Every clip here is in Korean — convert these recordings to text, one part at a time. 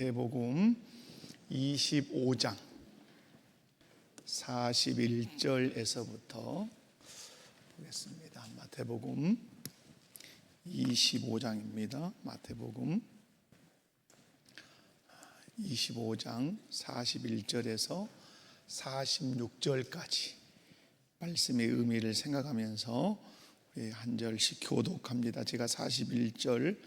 마태복음 25장 41절에서부터 보겠습니다. 마태복음 25장입니다. 마태복음 25장 41절에서 46절까지 말씀의 의미를 생각하면서 한 절씩 교독합니다. 제가 41절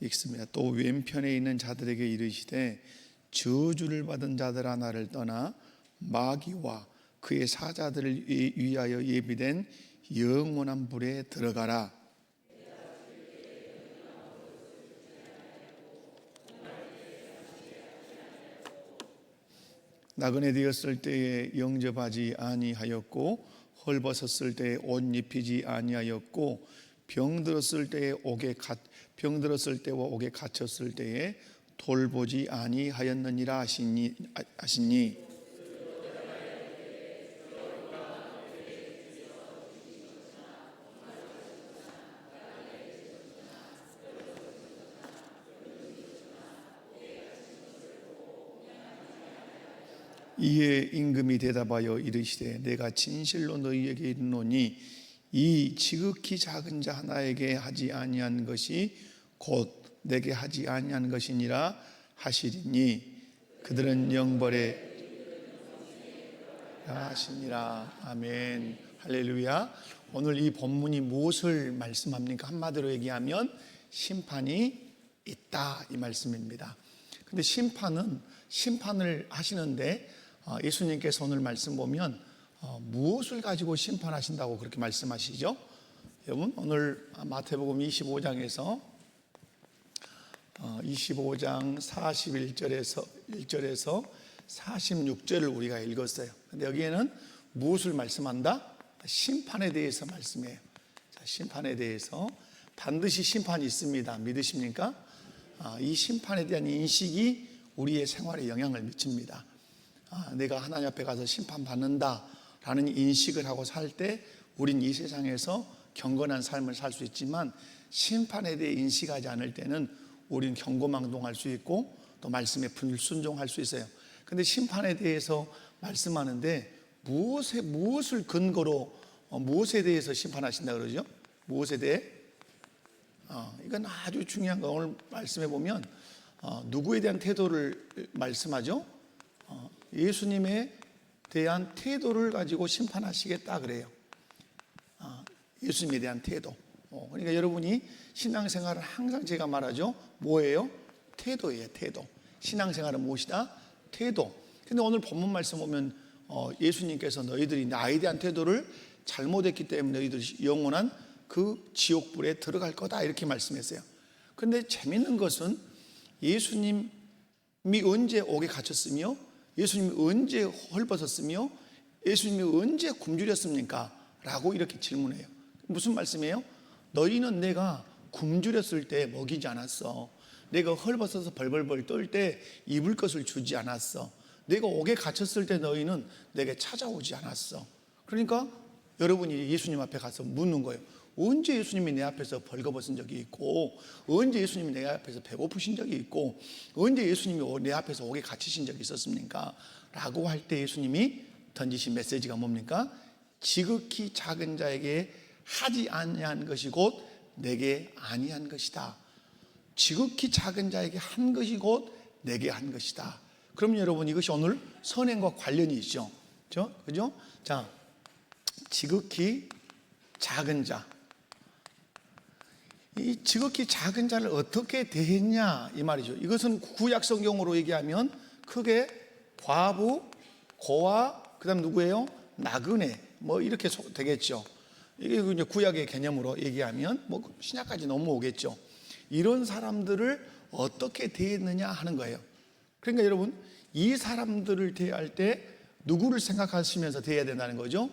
읽습니다. 또 왼편에 있는 자들에게 이르시되 저주를 받은 자들아 나를 떠나 마귀와 그의 사자들을 위하여 예비된 영원한 불에 들어가라. 나그네 되었을 때에 영접하지 아니하였고 헐벗었을 때에 옷 입히지 아니하였고 병들었을 때와 옥에 갇혔을 때에 돌보지 아니하였느니라 하시니 이에 임금이 대답하여 이르시되 내가 진실로 너희에게 이르노니 이 지극히 작은 자 하나에게 하지 아니한 것이 곧 내게 하지 아니한 것이니라 하시리니 그들은 영벌에 하시니라. 아멘. 할렐루야. 오늘 이 본문이 무엇을 말씀합니까? 한마디로 얘기하면 심판이 있다 이 말씀입니다. 근데 심판을 하시는데 예수님께서 오늘 말씀 보면 무엇을 가지고 심판하신다고 그렇게 말씀하시죠? 여러분 오늘 마태복음 25장에서 25장 41절에서 46절을 우리가 읽었어요. 근데 여기에는 무엇을 말씀한다? 심판에 대해서 말씀해요. 자, 심판에 대해서 반드시 심판이 있습니다. 믿으십니까? 이 심판에 대한 인식이 우리의 생활에 영향을 미칩니다. 내가 하나님 앞에 가서 심판받는다 라는 인식을 하고 살 때 우린 이 세상에서 경건한 삶을 살 수 있지만 심판에 대해 인식하지 않을 때는 우린 경고망동할 수 있고 또 말씀에 불순종할 수 있어요. 근데 심판에 대해서 말씀하는데 무엇을 근거로 무엇에 대해서 심판하신다 그러죠? 무엇에 대해? 이건 아주 중요한 거. 오늘 말씀해 보면 누구에 대한 태도를 말씀하죠? 예수님에 대한 태도를 가지고 심판하시겠다 그래요. 예수님에 대한 태도. 그러니까 여러분이 신앙생활은 항상 제가 말하죠. 뭐예요? 태도예요. 태도. 신앙생활은 무엇이다? 태도. 근데 오늘 본문 말씀 보면 예수님께서 너희들이 나에 대한 태도를 잘못했기 때문에 너희들이 영원한 그 지옥불에 들어갈 거다 이렇게 말씀했어요. 그런데 재밌는 것은 예수님이 언제 옥에 갇혔으며 예수님이 언제 헐벗었으며 예수님이 언제 굶주렸습니까? 라고 이렇게 질문해요. 무슨 말씀이에요? 너희는 내가 굶주렸을 때 먹이지 않았어. 내가 헐벗어서 벌벌벌 떨 때 입을 것을 주지 않았어. 내가 옥에 갇혔을 때 너희는 내게 찾아오지 않았어. 그러니까 여러분이 예수님 앞에 가서 묻는 거예요. 언제 예수님이 내 앞에서 벌거벗은 적이 있고 언제 예수님이 내 앞에서 배고프신 적이 있고 언제 예수님이 내 앞에서 옥에 갇히신 적이 있었습니까? 라고 할 때 예수님이 던지신 메시지가 뭡니까? 지극히 작은 자에게 하지 아니한 것이 곧 내게 아니한 것이다. 지극히 작은 자에게 한 것이 곧 내게 한 것이다. 그럼 여러분 이것이 오늘 선행과 관련이 있죠. 그죠? 자, 지극히 작은 자. 이 지극히 작은 자를 어떻게 대했냐 이 말이죠. 이것은 구약 성경으로 얘기하면 크게 과부, 고아, 그다음 누구예요? 나그네 뭐 이렇게 되겠죠. 이게 이제 구약의 개념으로 얘기하면 뭐 신약까지 넘어오겠죠. 이런 사람들을 어떻게 대했느냐 하는 거예요. 그러니까 여러분 이 사람들을 대할 때 누구를 생각하시면서 대해야 된다는 거죠?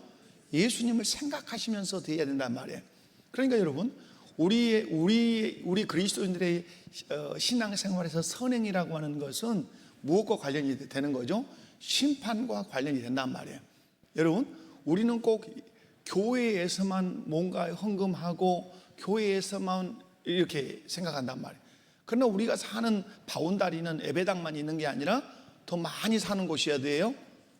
예수님을 생각하시면서 대해야 된단 말이에요. 그러니까 여러분 우리 그리스도인들의 신앙생활에서 선행이라고 하는 것은 무엇과 관련이 되는 거죠? 심판과 관련이 된단 말이에요. 여러분 우리는 꼭 교회에서만 뭔가 헌금하고 교회에서만 이렇게 생각한단 말이에요. 그러나 우리가 사는 바운다리는 에베당만 있는 게 아니라 더 많이 사는 곳이어야 돼요.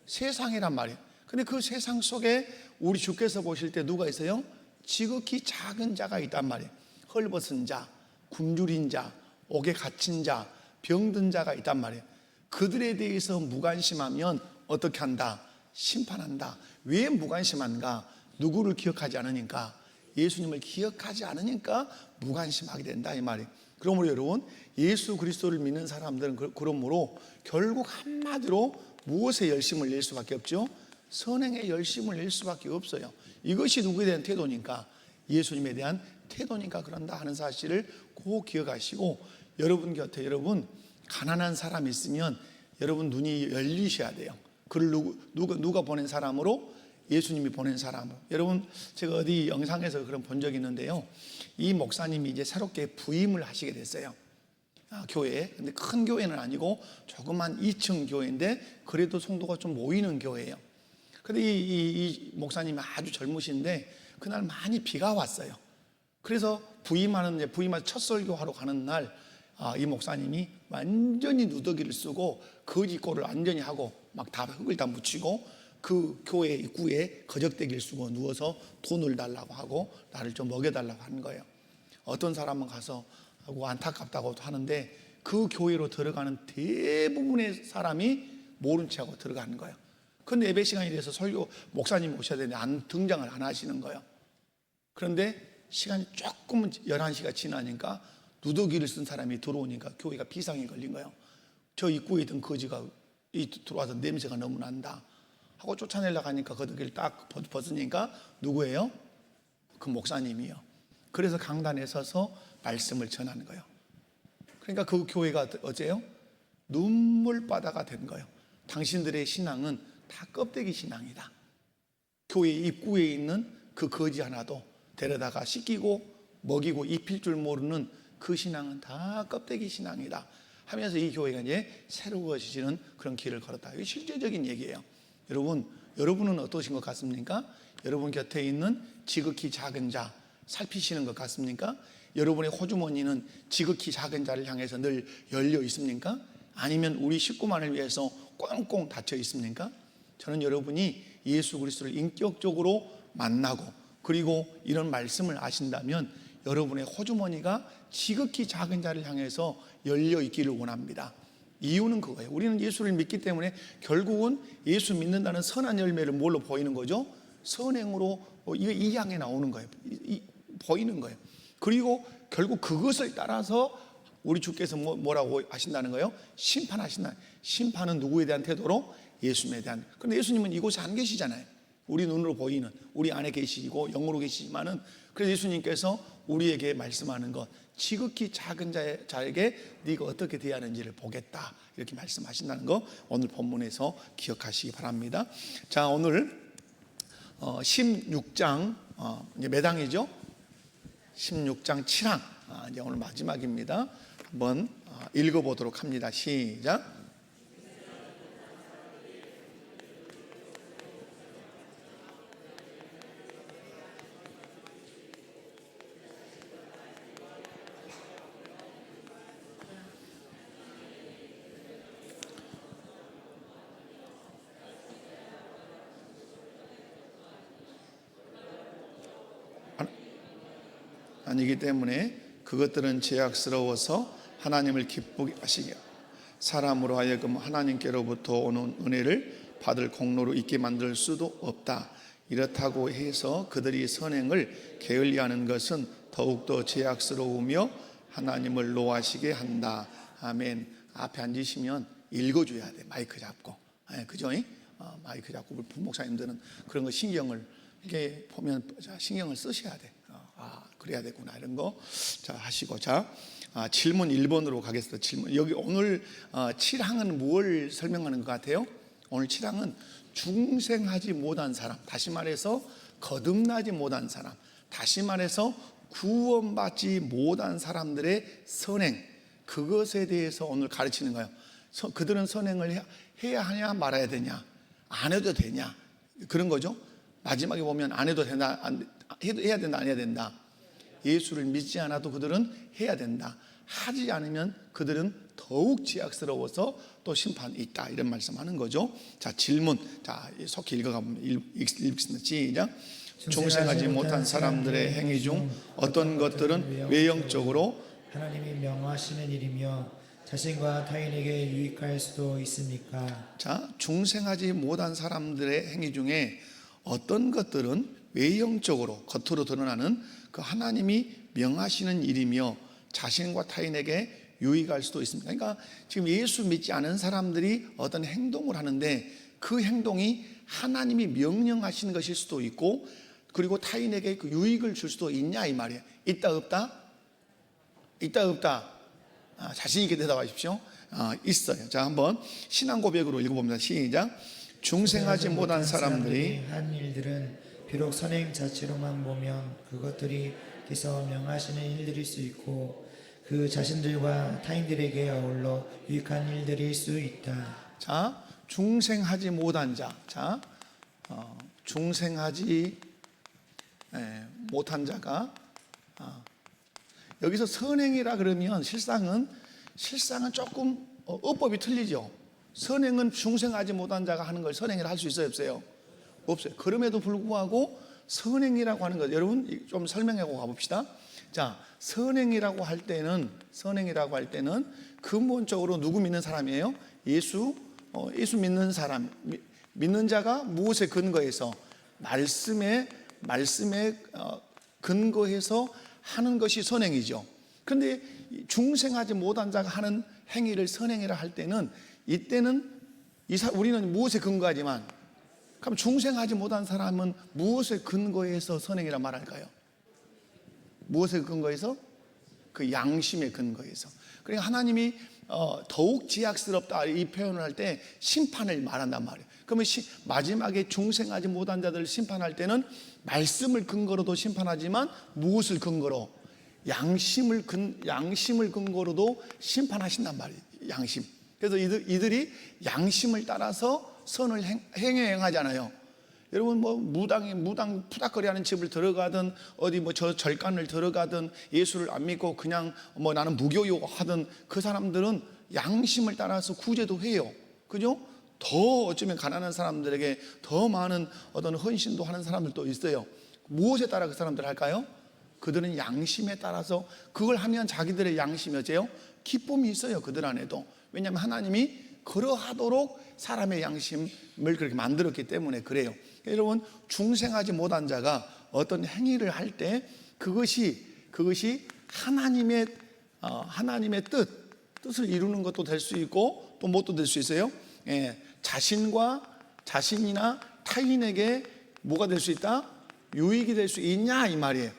세상이란 말이에요. 근데 그 세상 속에 우리 주께서 보실 때 누가 있어요? 지극히 작은 자가 있단 말이에요. 헐벗은 자, 굶주린 자, 옥에 갇힌 자, 병든 자가 있단 말이에요. 그들에 대해서 무관심하면 어떻게 한다? 심판한다. 왜 무관심한가? 누구를 기억하지 않으니까, 예수님을 기억하지 않으니까 무관심하게 된다 이 말이에요. 그러므로 여러분, 예수 그리스도를 믿는 사람들은 그러므로 결국 한마디로 무엇에 열심을 낼 수밖에 없죠? 선행에 열심을 낼 수밖에 없어요. 이것이 누구에 대한 태도니까, 예수님에 대한 태도니까 그런다 하는 사실을 꼭 기억하시고, 여러분 곁에 여러분 가난한 사람이 있으면 여러분 눈이 열리셔야 돼요. 그를 누가 보낸 사람으로? 예수님이 보낸 사람으로. 여러분, 제가 어디 영상에서 그런 본 적이 있는데요, 이 목사님이 이제 새롭게 부임을 하시게 됐어요, 교회에. 근데 큰 교회는 아니고 조그만 2층 교회인데 그래도 성도가 좀 모이는 교회예요. 근데 이 목사님이 아주 젊으신데 그날 많이 비가 왔어요. 그래서 부임하서 첫 설교하러 가는 날, 이 목사님이 완전히 누더기를 쓰고 거짓골을 완전히 하고 막 다 흙을 다 묻히고 그 교회 입구에 거적대기를 쓰고 누워서 돈을 달라고 하고 나를 좀 먹여달라고 하는 거예요. 어떤 사람은 가서 하고 안타깝다고 하는데 그 교회로 들어가는 대부분의 사람이 모른 체하고 들어가는 거예요. 그런데 예배 시간이 돼서 목사님이 오셔야 되는데 등장을 안 하시는 거예요. 그런데 시간이 조금 11시가 지나니까 누더기를 쓴 사람이 들어오니까 교회가 비상이 걸린 거예요. 저 입구에 있던 거지가 들어와서 냄새가 너무 난다 하고 쫓아내려고 하니까 거기를 딱 벗으니까 누구예요? 그 목사님이요. 그래서 강단에 서서 말씀을 전하는 거예요. 그러니까 그 교회가 어째요? 눈물바다가 된 거예요. 당신들의 신앙은 다 껍데기 신앙이다. 교회 입구에 있는 그 거지 하나도 데려다가 씻기고 먹이고 입힐 줄 모르는 그 신앙은 다 껍데기 신앙이다 하면서 이 교회가 이제 새로워지는 그런 길을 걸었다. 이게 실제적인 얘기예요. 여러분은 어떠신 것 같습니까? 여러분 곁에 있는 지극히 작은 자 살피시는 것 같습니까? 여러분의 호주머니는 지극히 작은 자를 향해서 늘 열려 있습니까? 아니면 우리 식구만을 위해서 꽁꽁 닫혀 있습니까? 저는 여러분이 예수 그리스도를 인격적으로 만나고 그리고 이런 말씀을 아신다면 여러분의 호주머니가 지극히 작은 자를 향해서 열려 있기를 원합니다. 이유는 그거예요. 우리는 예수를 믿기 때문에 결국은 예수 믿는다는 선한 열매를 뭘로 보이는 거죠? 선행으로 이 향해 나오는 거예요. 보이는 거예요. 그리고 결국 그것을 따라서 우리 주께서 뭐라고 하신다는 거예요? 심판하신다. 심판은 누구에 대한 태도로? 예수님에 대한. 그런데 예수님은 이곳에 안 계시잖아요. 우리 눈으로 보이는, 우리 안에 계시고 영으로 계시지만은, 그래서 예수님께서 우리에게 말씀하는 것, 지극히 작은 자에게 네가 어떻게 대하는지를 보겠다, 이렇게 말씀하신다는 거 오늘 본문에서 기억하시기 바랍니다. 자, 오늘 16장 이제 몇 장이죠? 16장 7항, 이제 오늘 마지막입니다. 한번 읽어보도록 합니다. 시작. 아니기 때문에 그것들은 죄악스러워서 하나님을 기쁘게 하시게 사람으로 하여금 하나님께로부터 오는 은혜를 받을 공로로 있게 만들 수도 없다. 이렇다고 해서 그들이 선행을 게을리하는 것은 더욱더 죄악스러우며 하나님을 노하시게 한다. 아멘. 앞에 앉으시면 읽어줘야 돼. 마이크 잡고. 그죠? 마이크 잡고 우리 부목사님들은 그런 거 신경을 이렇게 보면 신경을 쓰셔야 돼. 그래야 되구나 이런 거 자 하시고, 자 질문 1번으로 가겠습니다. 질문. 여기 오늘 7항은 뭘 설명하는 것 같아요? 오늘 7항은 중생하지 못한 사람, 다시 말해서 거듭나지 못한 사람, 다시 말해서 구원받지 못한 사람들의 선행, 그것에 대해서 오늘 가르치는 거예요. 그들은 선행을 해야 하냐 말아야 되냐, 안 해도 되냐, 그런 거죠. 마지막에 보면 안 해도 된다, 해야 된다, 안 해야 된다. 예수를 믿지 않아도 그들은 해야 된다. 하지 않으면 그들은 더욱 지약스러워서 또 심판이 있다, 이런 말씀하는 거죠. 자, 질문. 자, 속히 읽어가보면 읽겠습니다. 시작. 중생하지 못한 사람들의 행위 중 어떤 것들은 외형적으로 하나님이 명하시는 일이며 자신과 타인에게 유익할 수도 있습니까? 자, 중생하지 못한 사람들의 행위 중에 어떤 것들은 외형적으로 겉으로 드러나는 그 하나님이 명하시는 일이며 자신과 타인에게 유익할 수도 있습니다. 그러니까 지금 예수 믿지 않은 사람들이 어떤 행동을 하는데 그 행동이 하나님이 명령하시는 것일 수도 있고, 그리고 타인에게 그 유익을 줄 수도 있냐 이 말이에요. 있다 없다? 있다 없다? 자신 있게 대답하십시오. 있어요. 자, 한번 신앙 고백으로 읽어봅니다. 시작. 중생하지 못한 사람들이 한 일들은 비록 선행 자체로만 보면 그것들이 께서 명하시는 일들일 수 있고 그 자신들과 타인들에게 어울러 유익한 일들일 수 있다. 자, 중생하지 못한 자. 자, 중생하지 못한 자가 여기서 선행이라 그러면 실상은 조금 어법이 틀리죠. 선행은 중생하지 못한 자가 하는 걸 선행이라 할 수 있어요, 없어요? 없어요. 그럼에도 불구하고 선행이라고 하는 것, 여러분 좀 설명하고 가봅시다. 자, 선행이라고 할 때는 근본적으로 누구 믿는 사람이에요? 예수 믿는 사람, 믿는 자가 무엇에 근거해서 말씀에 근거해서 하는 것이 선행이죠. 그런데 중생하지 못한 자가 하는 행위를 선행이라 할 때는, 이때는 우리는 무엇에 근거하지만, 그럼 중생하지 못한 사람은 무엇에 근거해서 선행이라 말할까요? 무엇에 근거해서? 그 양심에 근거해서. 그러니까 하나님이 더욱 지약스럽다 이 표현을 할 때 심판을 말한단 말이에요. 그러면 마지막에 중생하지 못한 자들을 심판할 때는 말씀을 근거로도 심판하지만 무엇을 근거로? 양심을 근거로도 심판하신단 말이에요. 양심. 그래서 이들이 양심을 따라서 선을 행하잖아요. 여러분 뭐 무당 푸닥거리하는 집을 들어가든 어디 뭐 저 절간을 들어가든 예수를 안 믿고 그냥 뭐 나는 무교요 하든 그 사람들은 양심을 따라서 구제도 해요. 그죠? 더 어쩌면 가난한 사람들에게 더 많은 어떤 헌신도 하는 사람들도 있어요. 무엇에 따라 그 사람들 할까요? 그들은 양심에 따라서 그걸 하면 자기들의 양심이 어째요? 기쁨이 있어요, 그들 안에도. 왜냐하면 하나님이 그러하도록 사람의 양심을 그렇게 만들었기 때문에 그래요. 여러분, 중생하지 못한 자가 어떤 행위를 할 때 그것이 하나님의 뜻을 이루는 것도 될 수 있고 또 뭣도 될 수 있어요. 자신이나 타인에게 뭐가 될 수 있다? 유익이 될 수 있냐 이 말이에요.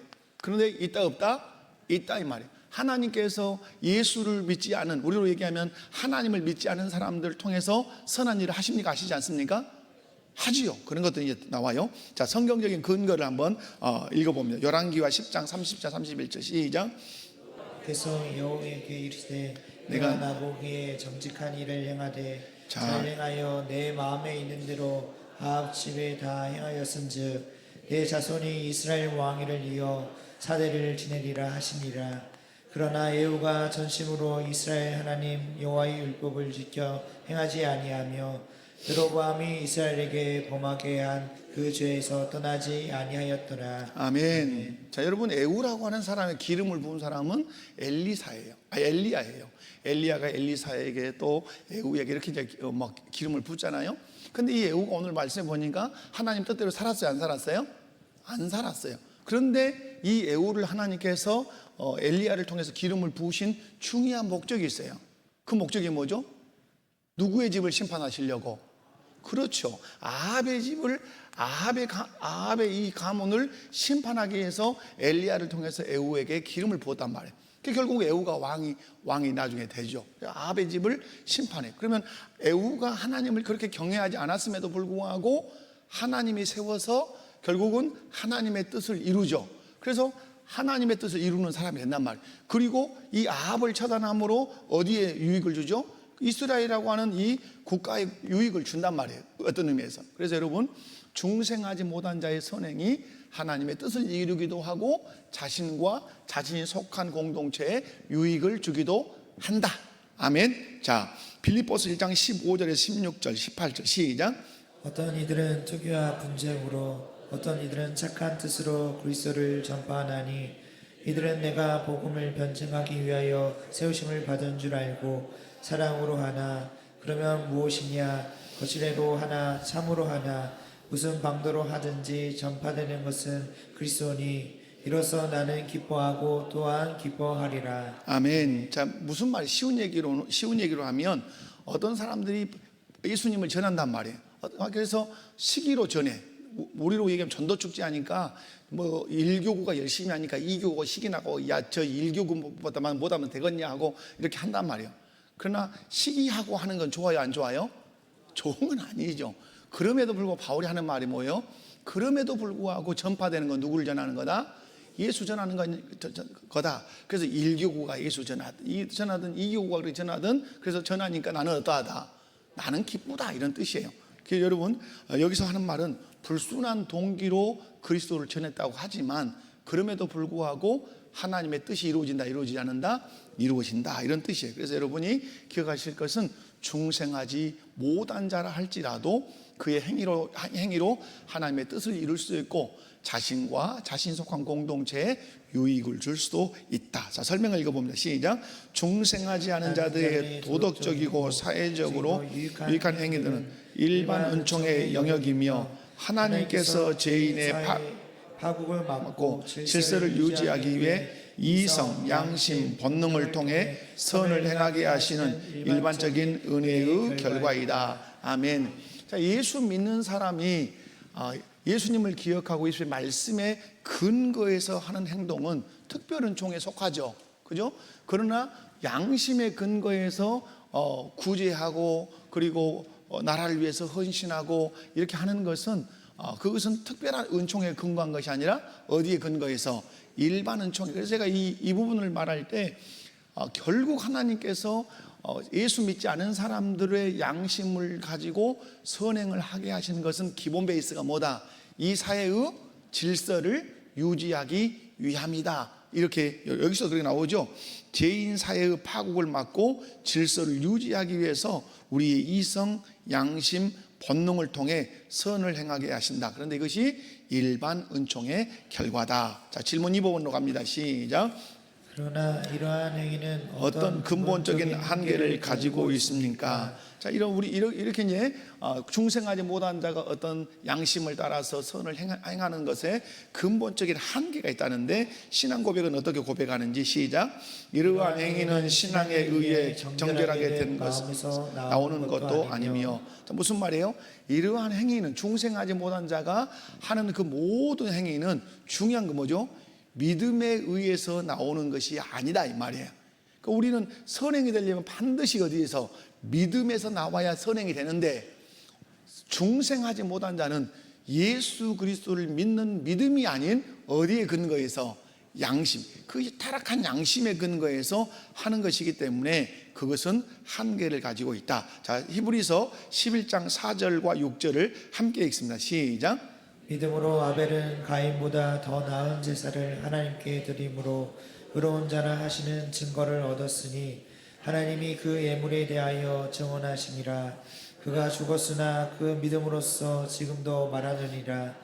그런데 있다 없다? 있다 이 말이에요. 하나님께서 예수를 믿지 않은, 우리로 얘기하면 하나님을 믿지 않은 사람들을 통해서 선한 일을 하십니까? 하시지 않습니까? 하지요. 그런 것들이 나와요. 자, 성경적인 근거를 한번 읽어봅니다. 열왕기와 10장 30절 31절 시작. 그래서 여호와께 이르시되 내가 나보기에 정직한 일을 행하되 잘 행하여 내 마음에 있는 대로 아합 집에 다 행하였은즉 내 자손이 이스라엘 왕위를 이어 사대를 지내리라 하시니라. 그러나 예후가 전심으로 이스라엘 하나님 여호와의 율법을 지켜 행하지 아니하며 여로보암이 이스라엘에게 범하게 한 그 죄에서 떠나지 아니하였더라. 아멘. 자, 여러분, 에후라고 하는 사람의 기름을 부은 사람은 엘리야예요. 엘리야가 엘리사에게 또 에후에게 이렇게 이제 막 기름을 붓잖아요. 근데 이 에후가 오늘 말씀해 보니까 하나님 뜻대로 살았어요, 안 살았어요? 안 살았어요. 그런데 이 에후를 하나님께서 엘리야를 통해서 기름을 부으신 중요한 목적이 있어요. 그 목적이 뭐죠? 누구의 집을 심판하시려고? 그렇죠. 아합의 이 가문을 심판하기 위해서 엘리야를 통해서 에후에게 기름을 부었단 말이에요. 결국 에후가 왕이 나중에 되죠. 아합의 집을 심판해. 그러면 에후가 하나님을 그렇게 경외하지 않았음에도 불구하고 하나님이 세워서 결국은 하나님의 뜻을 이루죠. 그래서 하나님의 뜻을 이루는 사람이 된단 말이에요. 그리고 이 아합을 처단함으로 어디에 유익을 주죠? 이스라엘이라고 하는 이 국가의 유익을 준단 말이에요. 어떤 의미에서. 그래서 여러분, 중생하지 못한 자의 선행이 하나님의 뜻을 이루기도 하고 자신과 자신이 속한 공동체에 유익을 주기도 한다. 아멘. 자, 빌립보서 1장 15절에서 16절, 18절 시작. 어떤 이들은 투기와 분쟁으로 어떤 이들은 착한 뜻으로 그리스도를 전파하나니 이들은 내가 복음을 변증하기 위하여 세우심을 받은 줄 알고 사랑으로 하나 그러면 무엇이냐 거칠애로 하나 참으로 하나 무슨 방도로 하든지 전파되는 것은 그리스도니 이로써 나는 기뻐하고 또한 기뻐하리라. 아멘. 자, 무슨 말? 쉬운 얘기로 하면 어떤 사람들이 예수님을 전한단 말이에요. 그래서 시기로 전해. 우리로 얘기하면 전도축제 하니까 뭐 1교구가 열심히 하니까 2교구가 시기 나고 야 저 1교구보다만 못하면 되겠냐 하고 이렇게 한단 말이에요. 그러나 시기하고 하는 건 좋아요, 안 좋아요? 좋은 건 아니죠. 그럼에도 불구하고 바울이 하는 말이 뭐예요? 그럼에도 불구하고 전파되는 건 누구를 전하는 거다? 예수 전하는 거다. 그래서 1교구가 예수 전하든 2교구가 그렇게 전하든 그래서 전하니까 나는 어떠하다? 나는 기쁘다 이런 뜻이에요. 그래서 여러분 여기서 하는 말은 불순한 동기로 그리스도를 전했다고 하지만 그럼에도 불구하고 하나님의 뜻이 이루어진다 이루어지지 않는다 이루어진다 이런 뜻이에요. 그래서 여러분이 기억하실 것은 중생하지 못한 자라 할지라도 그의 행위로 하나님의 뜻을 이룰 수 있고 자신과 자신 속한 공동체에 유익을 줄 수도 있다. 자, 설명을 읽어봅니다. 시작. 중생하지 않은 자들의 도덕적이고 사회적으로 유익한 행위들은 일반 은총의 영역이며 하나님께서 죄인의 파국을 막고 질서를 유지하기 위해 이성, 양심, 본능을 통해 선을 행하게 하시는 일반적인 은혜의 결과이다. 아멘. 자, 예수 믿는 사람이 예수님을 기억하고 예수의 말씀에 근거해서 하는 행동은 특별 은총에 속하죠. 그죠? 그러나 양심의 근거에서 구제하고 그리고 나라를 위해서 헌신하고 이렇게 하는 것은 그것은 특별한 은총에 근거한 것이 아니라 어디에 근거해서 일반 은총에. 그래서 제가 이 부분을 말할 때 결국 하나님께서 예수 믿지 않은 사람들의 양심을 가지고 선행을 하게 하시는 것은 기본 베이스가 뭐다? 이 사회의 질서를 유지하기 위함이다. 이렇게 여기서 그렇게 나오죠. 죄인 사회의 파국을 막고 질서를 유지하기 위해서 우리의 이성, 양심, 본능을 통해 선을 행하게 하신다. 그런데 이것이 일반 은총의 결과다. 자, 질문 2번으로 갑니다. 시작. 그러나 이러한 행위는 어떤 근본적인 한계를 가지고 있습니까? 자, 우리 이렇게 이제 중생하지 못한 자가 어떤 양심을 따라서 선을 행하는 것에 근본적인 한계가 있다는데 신앙 고백은 어떻게 고백하는지 시작. 이러한 행위는 신앙에 의해 정결하게 된 것에서 나오는 것도 아니며. 자, 무슨 말이에요? 이러한 행위는 중생하지 못한 자가 하는 그 모든 행위는 중요한 거 뭐죠? 믿음에 의해서 나오는 것이 아니다 이 말이에요. 그러니까 우리는 선행이 되려면 반드시 어디에서? 믿음에서 나와야 선행이 되는데 중생하지 못한 자는 예수 그리스도를 믿는 믿음이 아닌 어디에 근거해서? 양심, 그 타락한 양심에 근거해서 하는 것이기 때문에 그것은 한계를 가지고 있다. 자, 히브리서 11장 4절과 6절을 함께 읽습니다. 시작. 믿음으로 아벨은 가인보다 더 나은 제사를 하나님께 드림으로 의로운 자라 하시는 증거를 얻었으니 하나님이 그 예물에 대하여 증언하심이라. 그가 죽었으나 그 믿음으로써 지금도 말하느니라.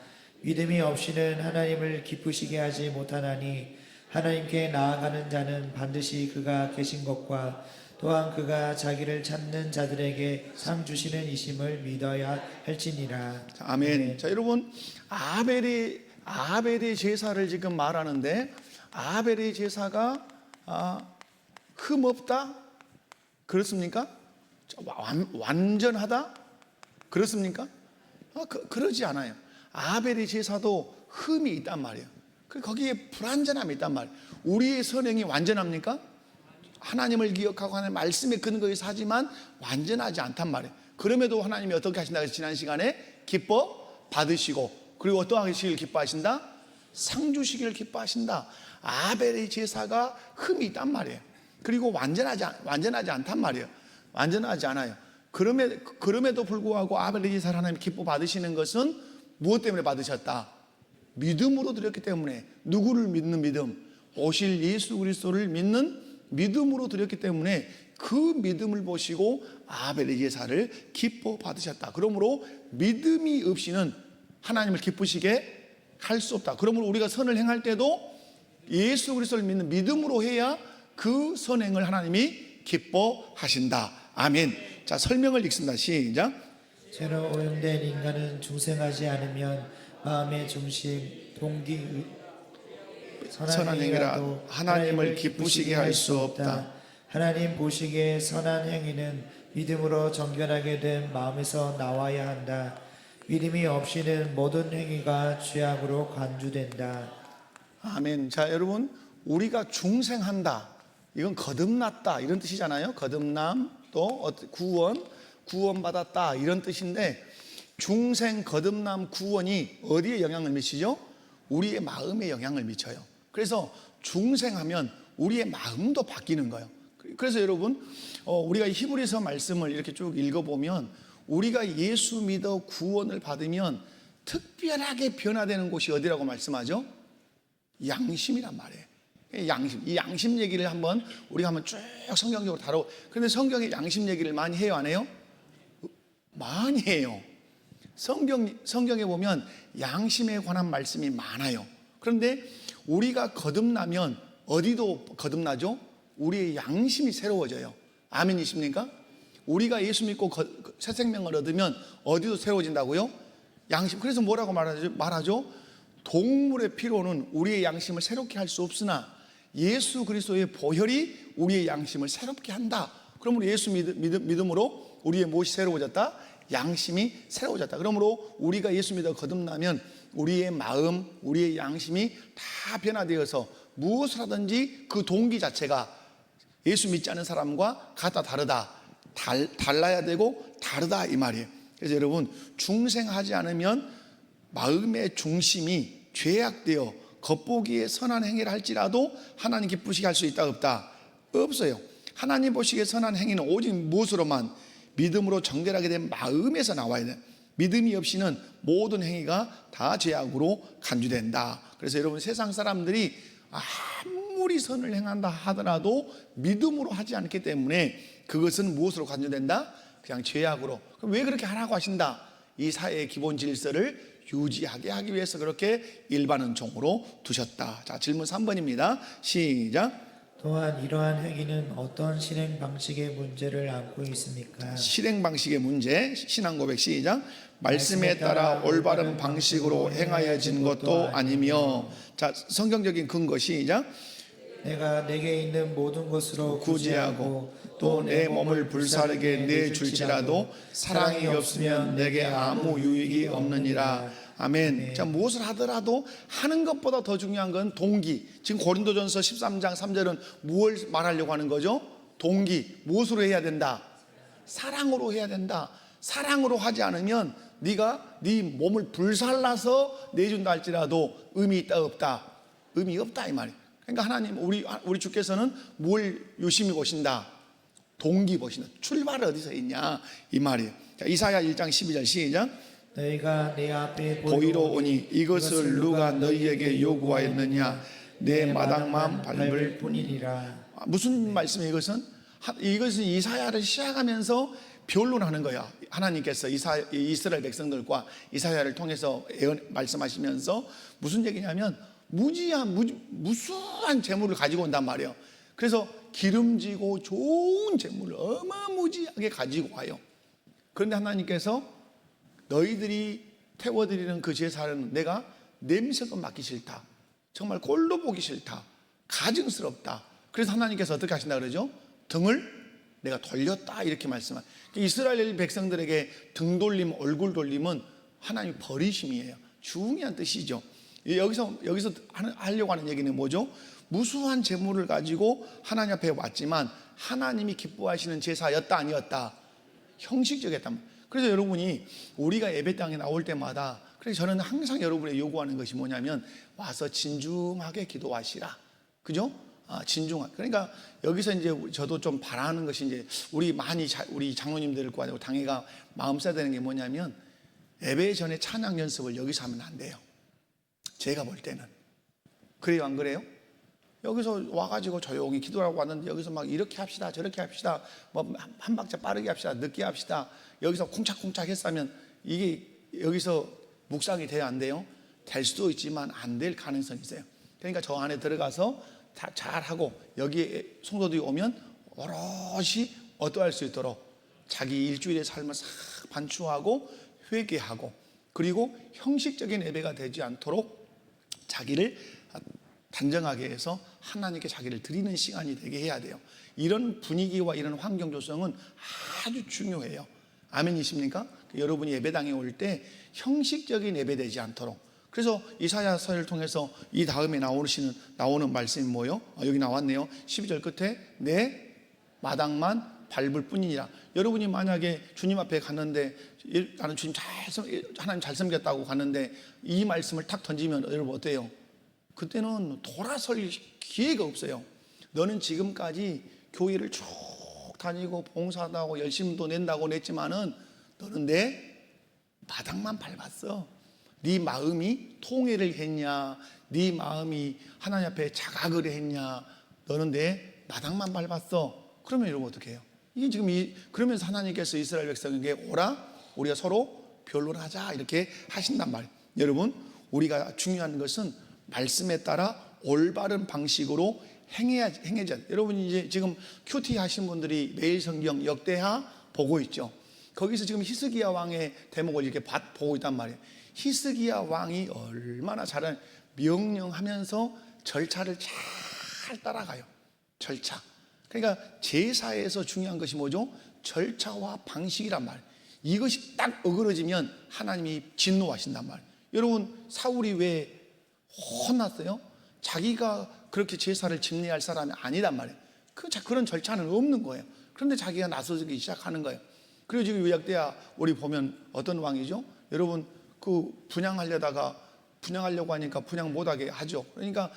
믿음이 없이는 하나님을 기쁘시게 하지 못하나니 하나님께 나아가는 자는 반드시 그가 계신 것과 또한 그가 자기를 찾는 자들에게 상 주시는 이심을 믿어야 할지니라. 아멘. 자, 여러분 아벨의 제사를 지금 말하는데 아벨의 제사가 흠없다? 그렇습니까? 완전하다? 그렇습니까? 그러지 않아요. 아벨의 제사도 흠이 있단 말이에요. 거기에 불완전함이 있단 말이에요. 우리의 선행이 완전합니까? 하나님을 기억하고 하나님의 말씀에 근거해서 하지만 완전하지 않단 말이에요. 그럼에도 하나님이 어떻게 하신다? 지난 시간에 기뻐 받으시고 그리고 어떠한 하시길 기뻐하신다? 상 주시기를 기뻐하신다. 아벨의 제사가 흠이 있단 말이에요. 그리고 완전하지 않단 말이에요. 완전하지 않아요. 그럼에도 불구하고 아벨의 제사를 하나님 기뻐 받으시는 것은 무엇 때문에 받으셨다? 믿음으로 드렸기 때문에. 누구를 믿는 믿음? 오실 예수 그리스도를 믿는 믿음으로 드렸기 때문에 그 믿음을 보시고 아벨의 제사를 기뻐 받으셨다. 그러므로 믿음이 없이는 하나님을 기쁘시게 할 수 없다. 그러므로 우리가 선을 행할 때도 예수 그리스도를 믿는 믿음으로 해야 그 선행을 하나님이 기뻐하신다. 아멘. 자, 설명을 읽습니다. 시작. 죄로 오염된 인간은 중생하지 않으면 마음의 중심, 동기, 선한 행위라도 하나님을 기쁘시게 할 수 없다. 하나님 보시기에 선한 행위는 믿음으로 정결하게 된 마음에서 나와야 한다. 믿음이 없이는 모든 행위가 죄악으로 간주된다. 아멘. 자, 여러분, 우리가 중생한다, 이건 거듭났다 이런 뜻이잖아요. 거듭남, 또 구원받았다 이런 뜻인데, 중생, 거듭남, 구원이 어디에 영향을 미치죠? 우리의 마음에 영향을 미쳐요. 그래서 중생하면 우리의 마음도 바뀌는 거예요. 그래서 여러분, 우리가 히브리서 말씀을 이렇게 쭉 읽어보면 우리가 예수 믿어 구원을 받으면 특별하게 변화되는 곳이 어디라고 말씀하죠? 양심이란 말이에요. 양심. 이 양심 얘기를 우리가 한번 쭉 성경적으로 다뤄. 그런데 성경에 양심 얘기를 많이 해요, 안 해요? 많이 해요. 성경에 보면 양심에 관한 말씀이 많아요. 그런데 우리가 거듭나면 어디도 거듭나죠? 우리의 양심이 새로워져요. 아멘이십니까? 우리가 예수 믿고 새 생명을 얻으면 어디도 새로워진다고요? 양심. 그래서 뭐라고 말하죠? 동물의 피로는 우리의 양심을 새롭게 할 수 없으나 예수 그리스도의 보혈이 우리의 양심을 새롭게 한다. 그러므로 예수 믿음으로 우리의 무엇이 새로워졌다? 양심이 새로워졌다. 그러므로 우리가 예수 믿어 거듭나면 우리의 마음, 우리의 양심이 다 변화되어서 무엇을 하든지 그 동기 자체가 예수 믿지 않은 사람과 같다 다르다, 달라야 되고 다르다 이 말이에요. 그래서 여러분, 중생하지 않으면 마음의 중심이 죄악되어 겉보기에 선한 행위를 할지라도 하나님 기쁘시게 할 수 있다 없다? 없어요. 하나님 보시기에 선한 행위는 오직 무엇으로만? 믿음으로 정결하게 된 마음에서 나와야 돼. 믿음이 없이는 모든 행위가 다 죄악으로 간주된다. 그래서 여러분, 세상 사람들이 아무리 선을 행한다 하더라도 믿음으로 하지 않기 때문에 그것은 무엇으로 간주된다? 그냥 죄악으로. 그럼 왜 그렇게 하라고 하신다? 이 사회의 기본 질서를 유지하게 하기 위해서 그렇게 일반은 종으로 두셨다. 자, 질문 3번입니다. 시작. 또한 이러한 행위는 어떤 실행 방식의 문제를 안고 있습니까? 실행 방식의 문제, 신앙 고백 시작. 말씀에 따라 올바른 방식으로 행하여진 것도 아니며. 자, 성경적인 근거 시작. 내가 내게 있는 모든 것으로 구제하고 또 내 몸을 불사르게 내줄지라도 사랑이 없으면 내게 아무 유익이 없느니라. 아멘. 자, 무엇을 하더라도 하는 것보다 더 중요한 건 동기. 지금 고린도전서 13장 3절은 무엇을 말하려고 하는 거죠? 동기. 무엇으로 해야 된다? 사랑으로 해야 된다. 사랑으로 하지 않으면 네가 네 몸을 불살라서 내준다 할지라도 의미 있다 없다? 의미 없다 이 말이에요. 그러니까 하나님, 우리 주께서는 뭘 유심히 보신다? 동기 보신다. 출발이 어디서 있냐 이 말이에요. 자, 이사야 1장 12절 시작. 너희가 내 앞에 보이러 오니 이것을 누가 너희에게 요구하였느냐? 내 마당만 밟을 뿐이니라. 무슨 말씀이에요? 이것은 이사야를 시작하면서 변론하는 거야. 하나님께서 이스라엘 백성들과 이사야를 통해서 말씀하시면서 무슨 얘기냐면 무수한 재물을 가지고 온단 말이에요. 그래서 기름지고 좋은 재물을 어마무지하게 가지고 와요. 그런데 하나님께서 너희들이 태워드리는 그 제사는 내가 냄새가 맡기 싫다, 정말 꼴도 보기 싫다, 가증스럽다. 그래서 하나님께서 어떻게 하신다 그러죠? 등을 내가 돌렸다 이렇게 말씀하세요. 이스라엘 백성들에게 등 돌림, 얼굴 돌림은 하나님 버리심이에요. 중요한 뜻이죠. 여기서 하려고 하는 얘기는 뭐죠? 무수한 재물을 가지고 하나님 앞에 왔지만 하나님이 기뻐하시는 제사였다 아니었다? 형식적이었다. 그래서 여러분이 우리가 예배당에 나올 때마다, 그래서 저는 항상 여러분에 요구하는 것이 뭐냐면 와서 진중하게 기도하시라. 그죠? 진중한. 그러니까 여기서 이제 저도 좀 바라는 것이 이제 우리 우리 장로님들과 당회가 마음 써야 되는 게 뭐냐면 예배 전에 찬양 연습을 여기서 하면 안 돼요. 제가 볼 때는. 그래요, 안 그래요? 여기서 와가지고 조용히 기도하고 왔는데 여기서 막 이렇게 합시다, 저렇게 합시다, 뭐 한 박자 빠르게 합시다, 늦게 합시다. 여기서 쿵착쿵착 했으면 이게 여기서 묵상이 돼요, 안 돼요? 될 수도 있지만 안 될 가능성이 있어요. 그러니까 저 안에 들어가서 다 잘하고 여기에 성도들이 오면 오롯이 어떠할 수 있도록 자기 일주일의 삶을 싹 반추하고 회개하고 그리고 형식적인 예배가 되지 않도록 자기를 단정하게 해서 하나님께 자기를 드리는 시간이 되게 해야 돼요. 이런 분위기와 이런 환경 조성은 아주 중요해요. 아멘이십니까? 여러분이 예배당에 올 때 형식적인 예배 되지 않도록. 그래서 이사야서를 통해서 이 다음에 나오는 말씀이 뭐예요? 여기 나왔네요. 12절 끝에 내 마당만 밟을 뿐이니라. 여러분이 만약에 주님 앞에 갔는데 나는 주님 하나님 잘 섬겼다고 갔는데 이 말씀을 탁 던지면 여러분 어때요? 그때는 돌아설 기회가 없어요. 너는 지금까지 교회를 쭉 다니고 봉사도 하고 열심히도 낸다고 냈지만은 너는 내 마당만 밟았어. 네 마음이 통회를 했냐, 네 마음이 하나님 앞에 자각을 했냐, 너는 내 마당만 밟았어. 그러면 여러분 어떻게 해요? 이게 지금 그러면서 하나님께서 이스라엘 백성에게 오라, 우리가 서로 변론하자 이렇게 하신단 말이에요. 여러분, 우리가 중요한 것은 말씀에 따라 올바른 방식으로 행해야 돼. 여러분이 이제 지금 큐티 하신 분들이 매일 성경 역대하 보고 있죠. 거기서 지금 히스기야 왕의 대목을 이렇게 보고 있단 말이에요. 히스기야 왕이 얼마나 잘한 명령하면서 절차를 잘 따라가요. 절차. 그러니까 제사에서 중요한 것이 뭐죠? 절차와 방식이란 말이에요. 이것이 딱 어그러지면 하나님이 진노하신단 말이에요. 여러분, 사울이 왜 혼났어요? 자기가 그렇게 제사를 집례할 사람이 아니란 말이에요. 그런 절차는 없는 거예요. 그런데 자기가 나서기 시작하는 거예요. 그리고 지금 역대하 우리 보면 어떤 왕이죠? 여러분, 분양하려고 하니까 분양 못하게 하죠. 그러니까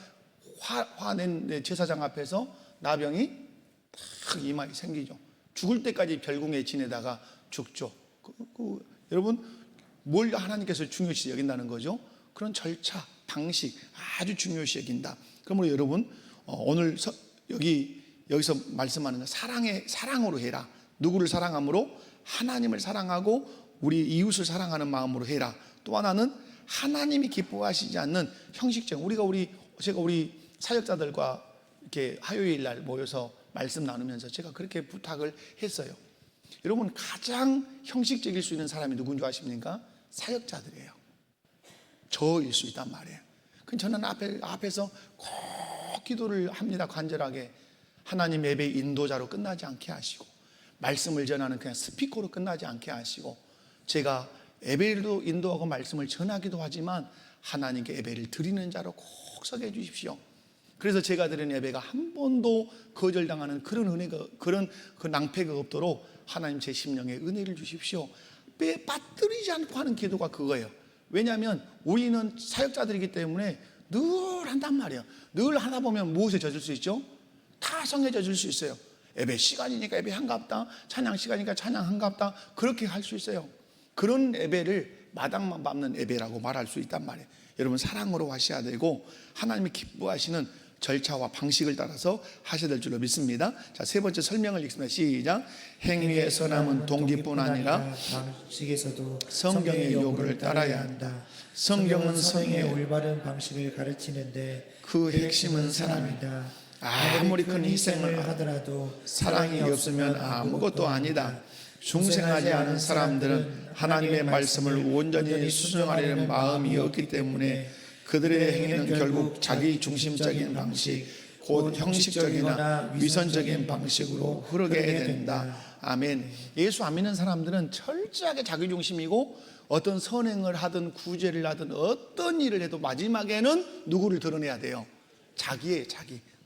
화낸 제사장 앞에서 나병이 딱 이마에 생기죠. 죽을 때까지 별궁에 지내다가 죽죠. 여러분, 뭘 하나님께서 중요시 여긴다는 거죠? 그런 절차, 방식 아주 중요시 여긴다. 그러므로 여러분, 오늘 여기서 말씀하는 건 사랑으로 해라. 누구를 사랑함으로? 하나님을 사랑하고 우리 이웃을 사랑하는 마음으로 해라. 또 하나는 하나님이 기뻐하시지 않는 형식적. 제가 우리 사역자들과 이렇게 화요일 날 모여서 말씀 나누면서 제가 그렇게 부탁을 했어요. 여러분, 가장 형식적일 수 있는 사람이 누군지 아십니까? 사역자들이에요. 저일 수 있단 말이에요. 저는 앞에서 꼭 기도를 합니다. 간절하게. 하나님 예배 인도자로 끝나지 않게 하시고, 말씀을 전하는 그냥 스피커로 끝나지 않게 하시고, 제가 예배도 인도하고 말씀을 전하기도 하지만 하나님께 예배를 드리는 자로 꼭 서게 해주십시오. 그래서 제가 드리는 예배가 한 번도 거절당하는 그런 은혜가, 그런 낭패가 없도록 하나님 제 심령에 은혜를 주십시오. 빠뜨리지 않고 하는 기도가 그거예요. 왜냐하면 우리는 사역자들이기 때문에 늘 한단 말이에요. 늘 하다 보면 무엇에 젖을 수 있죠? 타성에 젖을 수 있어요. 예배 시간이니까 예배 한갑다, 찬양 시간이니까 찬양 한갑다, 그렇게 할 수 있어요. 그런 예배를 마당만 밟는 예배라고 말할 수 있단 말이에요. 여러분, 사랑으로 하셔야 되고 하나님이 기뻐하시는 절차와 방식을 따라서 하셔야 될 줄로 믿습니다. 자, 세 번째 설명을 읽습니다. 시작. 행위의 선함은 동기뿐 아니라 방식에서도 성경의 요구를 따라야 한다. 성경은 성행의 올바른 방식을 가르치는데 그 핵심은 사랑이다. 아무리 큰 희생을 하더라도 사랑이 없으면 아무것도 아니다. 중생하지 않은 사람들은 하나님의 말씀을 온전히 순종하려는 마음이 없기 때문에 그들의 행위는 결국 자기 중심적인 방식, 곧 형식적이나 위선적인 방식으로 흐르게 된다. 아멘. 예수 안 믿는 사람들은 철저하게 자기 중심이고 어떤 선행을 하든 구제를 하든 어떤 일을 해도 마지막에는 누구를 드러내야 돼요? 자기.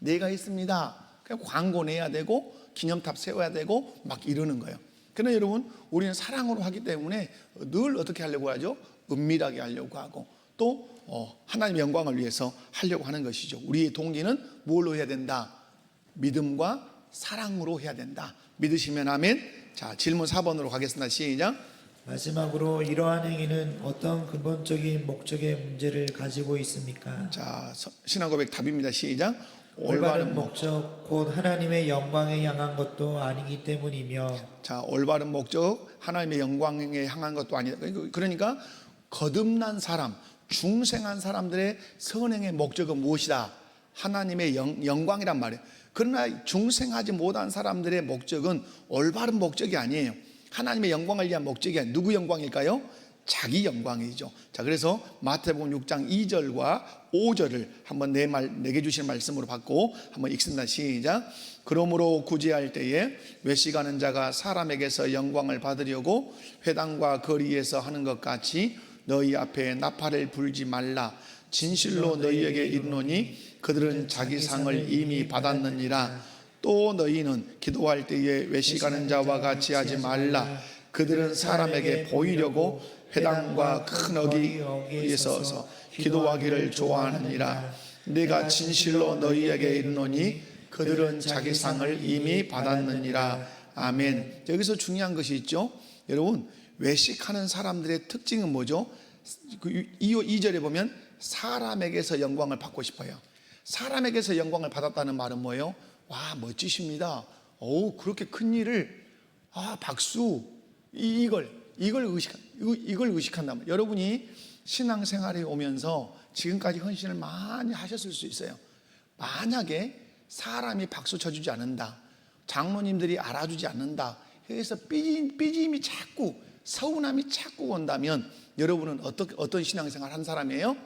내가 있습니다. 그냥 광고 내야 되고 기념탑 세워야 되고 막 이러는 거예요. 그러나 여러분, 우리는 사랑으로 하기 때문에 늘 어떻게 하려고 하죠? 은밀하게 하려고 하고, 또 하나님의 영광을 위해서 하려고 하는 것이죠. 우리의 동기는 뭘로 해야 된다? 믿음과 사랑으로 해야 된다. 믿으시면 아멘. 자, 질문 4번으로 가겠습니다. 시작. 마지막으로 이러한 행위는 어떤 근본적인 목적의 문제를 가지고 있습니까? 자, 신앙 고백 답입니다. 시작. 올바른 목적 곧 하나님의 영광에 향한 것도 아니기 때문이며. 자, 올바른 목적 하나님의 영광에 향한 것도 아니다. 그러니까 거듭난 사람, 중생한 사람들의 선행의 목적은 무엇이다? 하나님의 영광이란 말이에요. 그러나 중생하지 못한 사람들의 목적은 올바른 목적이 아니에요. 하나님의 영광을 위한 목적이 아니에요. 누구 영광일까요? 자기 영광이죠. 자, 그래서 마태복음 6장 2절과 5절을 한번 내게 주신 말씀으로 받고 한번 읽습니다. 시작. 그러므로 구제할 때에 외식하는 자가 사람에게서 영광을 받으려고 회당과 거리에서 하는 것 같이 너희 앞에 나팔을 불지 말라. 진실로 너희에게 이르노니 그들은 자기 상을 이미 받았느니라. 또 너희는 기도할 때에 외식하는 자와 같이 하지 말라. 그들은 사람에게 보이려고 회당과 큰 어귀에 서서 기도하기를 좋아하느니라. 내가 진실로 너희에게 이르노니 그들은 자기 상을 이미 받았느니라. 아멘. 여기서 중요한 것이 있죠. 여러분, 외식하는 사람들의 특징은 뭐죠? 2절에 보면 사람에게서 영광을 받고 싶어요. 사람에게서 영광을 받았다는 말은 뭐예요? 와, 멋지십니다. 그렇게 큰 일을, 박수. 이걸 의식한다면, 여러분이 신앙생활에 오면서 지금까지 헌신을 많이 하셨을 수 있어요. 만약에 사람이 박수 쳐주지 않는다, 장로님들이 알아주지 않는다 해서 삐짐이 자꾸, 서운함이 자꾸 온다면 여러분은 어떤 신앙생활 한 사람이에요?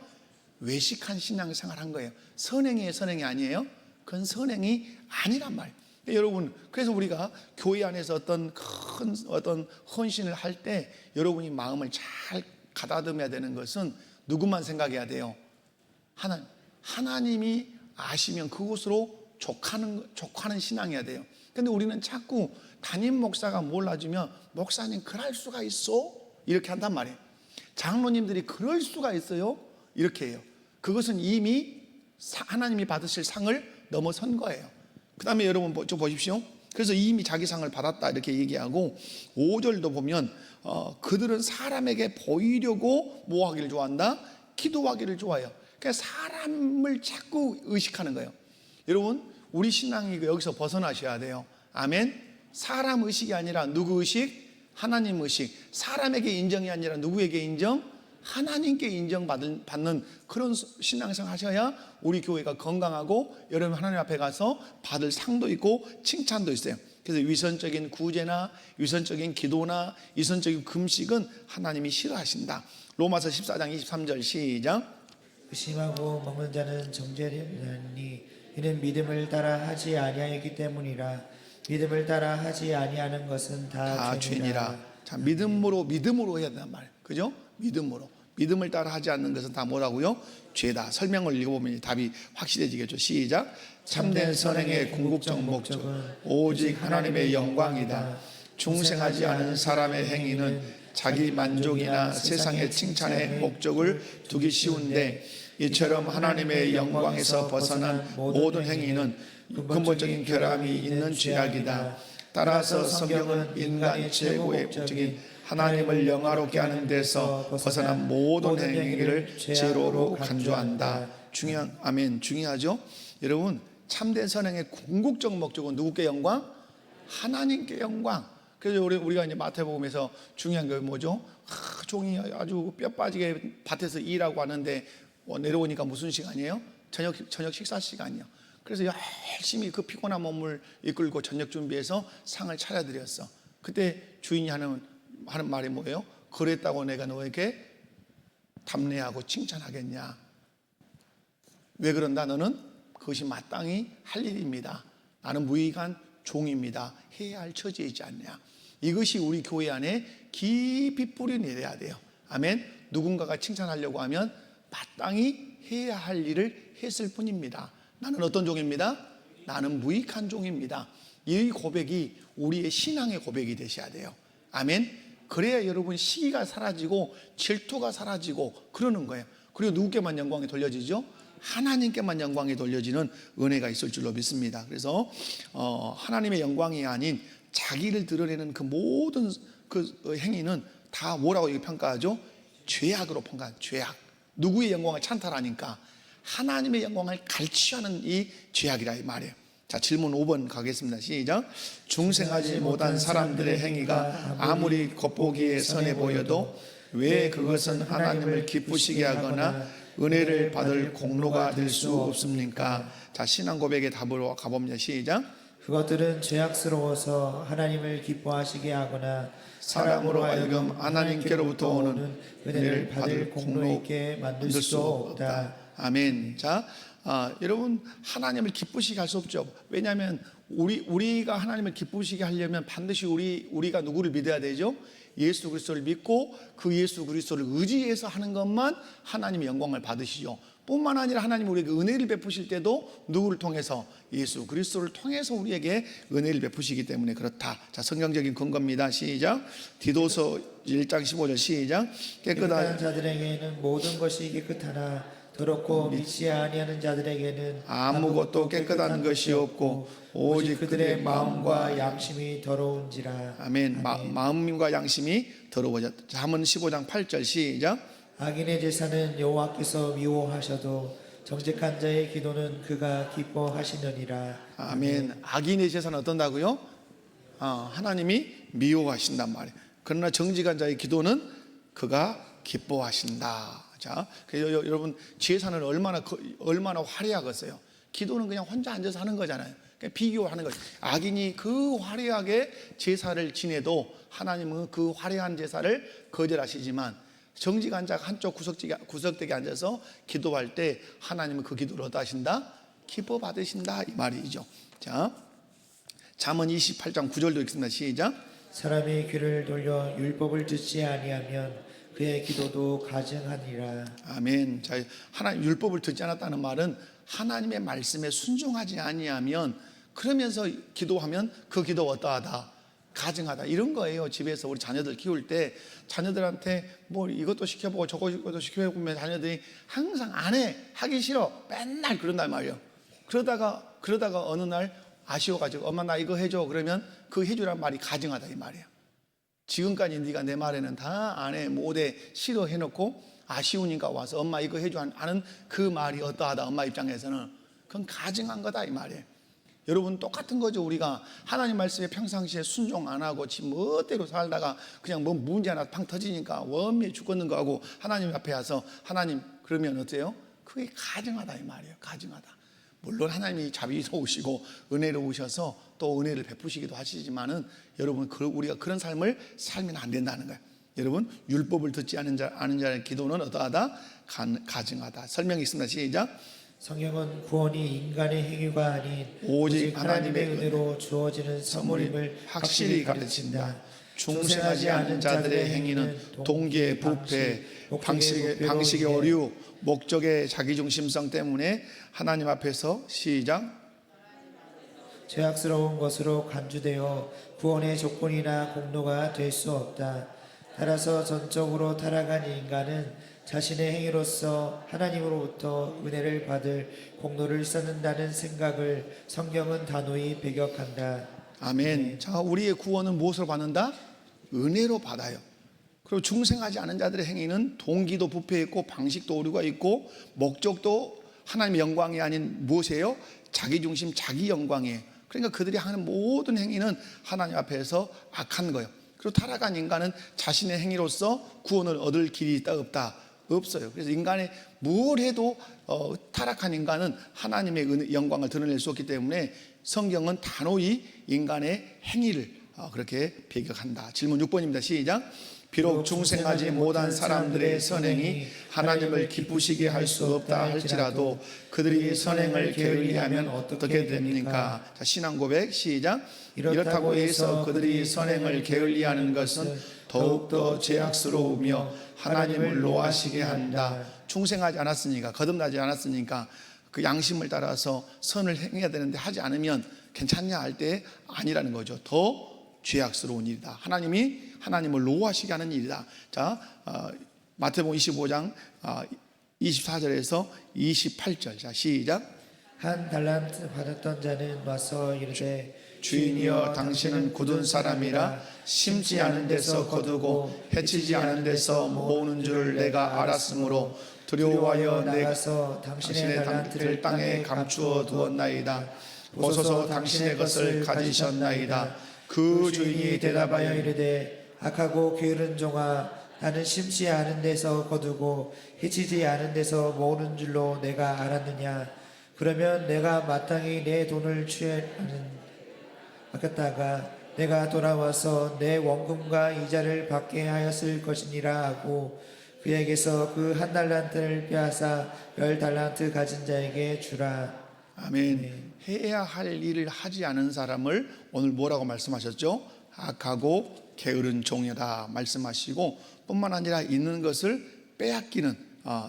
외식한 신앙생활 한 거예요. 선행이 아니에요. 그건 선행이 아니란 말이에요. 여러분, 그래서 우리가 교회 안에서 어떤 헌신을 할 때 여러분이 마음을 잘 가다듬어야 되는 것은 누구만 생각해야 돼요? 하나님이 아시면 그곳으로 족하는 신앙이어야 돼요. 근데 우리는 자꾸 담임 목사가 몰라주면 목사님 그럴 수가 있어? 이렇게 한단 말이에요. 장로님들이 그럴 수가 있어요? 이렇게 해요. 그것은 이미 하나님이 받으실 상을 넘어선 거예요. 그 다음에 여러분 좀 보십시오. 그래서 이미 자기 상을 받았다 이렇게 얘기하고 5절도 보면 그들은 사람에게 보이려고 뭐 하기를 좋아한다? 기도하기를 좋아해요. 그러니까 사람을 자꾸 의식하는 거예요. 여러분, 우리 신앙이 여기서 벗어나셔야 돼요. 아멘. 사람 의식이 아니라 누구 의식? 하나님 의식. 사람에게 인정이 아니라 누구에게 인정? 하나님께 인정받는 그런 신앙생활 하셔야 우리 교회가 건강하고 여러분 하나님 앞에 가서 받을 상도 있고 칭찬도 있어요. 그래서 위선적인 구제나 위선적인 기도나 위선적인 금식은 하나님이 싫어하신다. 로마서 14장 23절 시작. 의심하고 먹는 자는 정죄하니 이는 믿음을 따라 하지 아니하였기 때문이라. 믿음을 따라 하지 아니하는 것은 다 죄니라. 자, 믿음으로 해야 된단 말이에요. 그죠? 믿음을 따라 하지 않는 것은 다 뭐라고요? 죄다. 설명을 읽어보면 답이 확실해지겠죠. 시작. 참된 선행의 궁극적 목적은 오직 하나님의 영광이다. 중생하지 않은 사람의 행위는 자기 만족이나 세상의 칭찬의 목적을 두기 쉬운데 이처럼 하나님의 영광에서 벗어난 모든 행위는 근본적인 결함이 있는 죄악이다. 따라서 성경은 인간의 최고의 목적인 하나님을 영화롭게 하는 데서 벗어난 모든 행위를 죄로 간주한다. 아멘. 중요하죠? 여러분, 참된 선행의 궁극적 목적은 누구께 영광? 하나님께 영광. 그래서 우리가 이제 마태복음에서 중요한 게 뭐죠? 종이 아주 뼈 빠지게 밭에서 일하고 하는데 내려오니까 무슨 시간이에요? 저녁 식사 시간이요. 그래서 열심히 그 피곤한 몸을 이끌고 저녁 준비해서 상을 차려드렸어. 그때 주인이 하는 말이 뭐예요? 그랬다고 내가 너에게 담례하고 칭찬하겠냐? 왜 그런다? 너는 그것이 마땅히 할 일입니다. 나는 무익한 종입니다. 해야 할 처지에 있지 않냐? 이것이 우리 교회 안에 깊이 뿌리 내려야 돼요. 아멘. 누군가가 칭찬하려고 하면 마땅히 해야 할 일을 했을 뿐입니다. 나는 어떤 종입니다? 나는 무익한 종입니다. 이 고백이 우리의 신앙의 고백이 되셔야 돼요. 아멘. 그래야 여러분 시기가 사라지고 질투가 사라지고 그러는 거예요. 그리고 누구께만 영광이 돌려지죠? 하나님께만 영광이 돌려지는 은혜가 있을 줄로 믿습니다. 그래서 하나님의 영광이 아닌 자기를 드러내는 그 모든 그 행위는 다 뭐라고 평가하죠? 죄악으로 평가한 죄악. 누구의 영광을 찬탈하니까 하나님의 영광을 갈취하는 이 죄악이라 이 말이에요. 자, 질문 5번 가겠습니다. 시작. 중생하지 못한 사람들의 행위가 아무리 겉보기에 선해 보여도 왜 그것은 하나님을 기쁘시게 하거나 은혜를 받을 공로가 될 수 없습니까? 자, 신앙 고백의 답으로 가봅니다. 시작. 그것들은 죄악스러워서 하나님을 기뻐하시게 하거나 사람으로 하여금 하나님께로부터 오는 은혜를 받을 공로 있게 만들 수 없다. 아멘. 자, 여러분 하나님을 기쁘시게 할 수 없죠. 왜냐하면 우리가 하나님을 기쁘시게 하려면 반드시 우리가 누구를 믿어야 되죠? 예수 그리스도를 믿고 그 예수 그리스도를 의지해서 하는 것만 하나님의 영광을 받으시죠. 뿐만 아니라 하나님 우리에게 은혜를 베푸실 때도 누구를 통해서? 예수 그리스도를 통해서 우리에게 은혜를 베푸시기 때문에 그렇다. 자, 성경적인 근거입니다. 시작. 디도서 1장 15절 시작. 깨끗한 자들에게는 모든 것이 깨끗하나 더럽고 믿지 아니하는 자들에게는 아무것도 깨끗한 것이 없고 오직 그들의 마음과 양심이 더러운지라. 아멘. 마음과 양심이 더러워졌다. 잠언 15장 8절 시작. 악인의 제사는 여호와께서 미워하셔도 정직한 자의 기도는 그가 기뻐하시느니라. 아멘. 악인의 제사는 어떤다고요? 하나님이 미워하신단 말이에요. 그러나 정직한 자의 기도는 그가 기뻐하신다. 자, 여러분 제사는 얼마나 화려하겠어요. 기도는 그냥 혼자 앉아서 하는 거잖아요. 그러니까 비교하는 거죠. 악인이 그 화려하게 제사를 지내도 하나님은 그 화려한 제사를 거절하시지만 정직한 자가 한쪽 구석대에 앉아서 기도할 때 하나님은 그 기도를 어떠하신다? 기뻐 받으신다 이 말이죠. 자, 잠언 28장 9절도 읽습니다. 시작. 사람이 귀를 돌려 율법을 듣지 아니하면 그의 기도도 가증하니라. 아멘. 자, 하나님 율법을 듣지 않았다는 말은 하나님의 말씀에 순종하지 아니하면 그러면서 기도하면 그 기도 어떠하다? 가증하다. 이런 거예요. 집에서 우리 자녀들 키울 때 자녀들한테 뭐 이것도 시켜보고 저것도 시켜보면 자녀들이 항상 안 해. 하기 싫어. 맨날 그런단 말이에요. 그러다가 어느 날 아쉬워가지고 엄마 나 이거 해줘. 그러면 그 해주란 말이 가증하다 이 말이에요. 지금까지 네가 내 말에는 다 안 해, 못해, 싫어 해놓고 아쉬우니까 와서 엄마 이거 해줘 하는 그 말이 어떠하다 엄마 입장에서는 그건 가증한 거다 이 말이에요. 여러분 똑같은 거죠. 우리가 하나님 말씀에 평상시에 순종 안 하고 지 멋대로 살다가 그냥 뭐 문제 하나 팡 터지니까 원미에 죽겠는 거 하고 하나님 앞에 와서 하나님 그러면 어때요? 그게 가증하다 이 말이에요. 가증하다. 물론 하나님이 자비로우시고 은혜로우셔서 또 은혜를 베푸시기도 하시지만은 여러분 우리가 그런 삶을 살면 안 된다는 거예요. 여러분 율법을 듣지 않은 자의 기도는 어떠하다? 가증하다. 설명이 있습니다. 시작. 성경은 구원이 인간의 행위가 아닌 오직 하나님의 은혜로 주어지는 선물임을 확실히 가르친다. 중생하지 않은 자들의 행위는 동기의 부패, 방식의 오류, 목적의 자기중심성 때문에 하나님 앞에서 시작. 죄악스러운 것으로 간주되어 구원의 조건이나 공로가 될 수 없다. 따라서 전적으로 타락한 인간은 자신의 행위로서 하나님으로부터 은혜를 받을 공로를 쌓는다는 생각을 성경은 단호히 배격한다. 아멘. 자, 우리의 구원은 무엇으로 받는다? 은혜로 받아요. 그리고 중생하지 않은 자들의 행위는 동기도 부패 있고 방식도 오류가 있고 목적도 하나님의 영광이 아닌 무엇이에요? 자기 중심, 자기 영광이에요. 그러니까 그들이 하는 모든 행위는 하나님 앞에서 악한 거예요. 그리고 타락한 인간은 자신의 행위로서 구원을 얻을 길이 있다 없다? 없어요. 그래서 인간의 뭘 해도 타락한 인간은 하나님의 영광을 드러낼 수 없기 때문에 성경은 단호히 인간의 행위를 그렇게 배격한다. 질문 6번입니다. 시작. 비록 중생하지 못한 사람들의 선행이 하나님을 기쁘시게 할 수 없다 할지라도 그들이 선행을 게을리하면 어떻게 됩니까? 자, 신앙 고백 시작. 이렇다고 해서 그들이 선행을 게을리하는 것은 더욱더 죄악스러우며 하나님을 노하시게 한다. 중생하지 않았으니까, 거듭나지 않았으니까 그 양심을 따라서 선을 행해야 되는데 하지 않으면 괜찮냐 할 때 아니라는 거죠. 더 죄악스러운 일이다. 하나님을 노하시게 하는 일이다. 자, 마태복음 25장 24절에서 28절. 자, 시작. 한 달란트 받았던 자는 와서 이르되 주인이여 당신은 굳은 사람이라 심지 않은 데서 거두고 해치지 않은 데서 모으는 줄 내가 알았으므로 두려워하여 내가 나가서 당신의 달란트를 땅에 감추어 두었나이다. 보소서 당신의 것을 가지셨나이다. 그 주인이 대답하여 대답하여 이르되 악하고 게으른 종아, 나는 심지 않은 데서 거두고 해치지 않은 데서 모으는 줄로 내가 알았느냐. 그러면 내가 마땅히 내 돈을 아꼈다가 내가 돌아와서 내 원금과 이자를 받게 하였을 것이니라 하고 그에게서 그 한 달란트를 빼앗아 10달란트 가진 자에게 주라. 아멘. 해야 할 일을 하지 않은 사람을 오늘 뭐라고 말씀하셨죠? 악하고 게으른 종이다 말씀하시고, 뿐만 아니라 있는 것을 빼앗기는